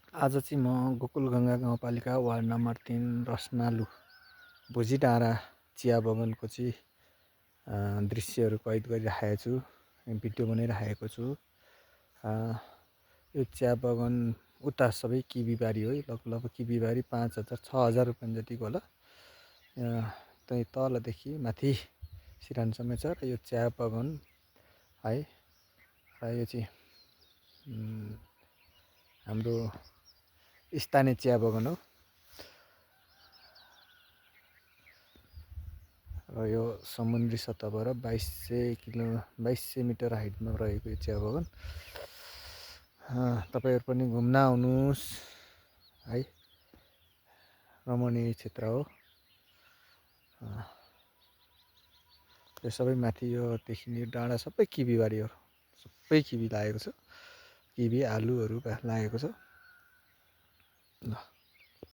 आज चाहिँ म गोकुलगङ्गा गाउँपालिका वार्ड नम्बर 3 रसनालु भुजी डाँडा चिया बगानको चाहिँ दृश्यहरू कैद गरिराखेको छु, भिडियो बनाइराखेको छु। यो चिया बगान उता सबै किबीबारी हो, लगभग किबीबारी 5,000-6,000 रुपियाँ जतिको होला। त्यही तलदेखि माथि सिरानसम्म छ र यो चिया बगान है। र यो चाहिँ हाम्रो स्थानीय चिया बगान हो र यो समुद्री सतहबाट 2200 मिटर हाइटमा रहेको यो चिया बगान। तपाईँहरू पनि घुम्न आउनुहोस् है, रमणीय क्षेत्र हो। यो सबै माथि यो देखिने डाँडा सबै किबीबारी हो, सबै किबी लागेको छ, किबी आलुहरू लागेको छ।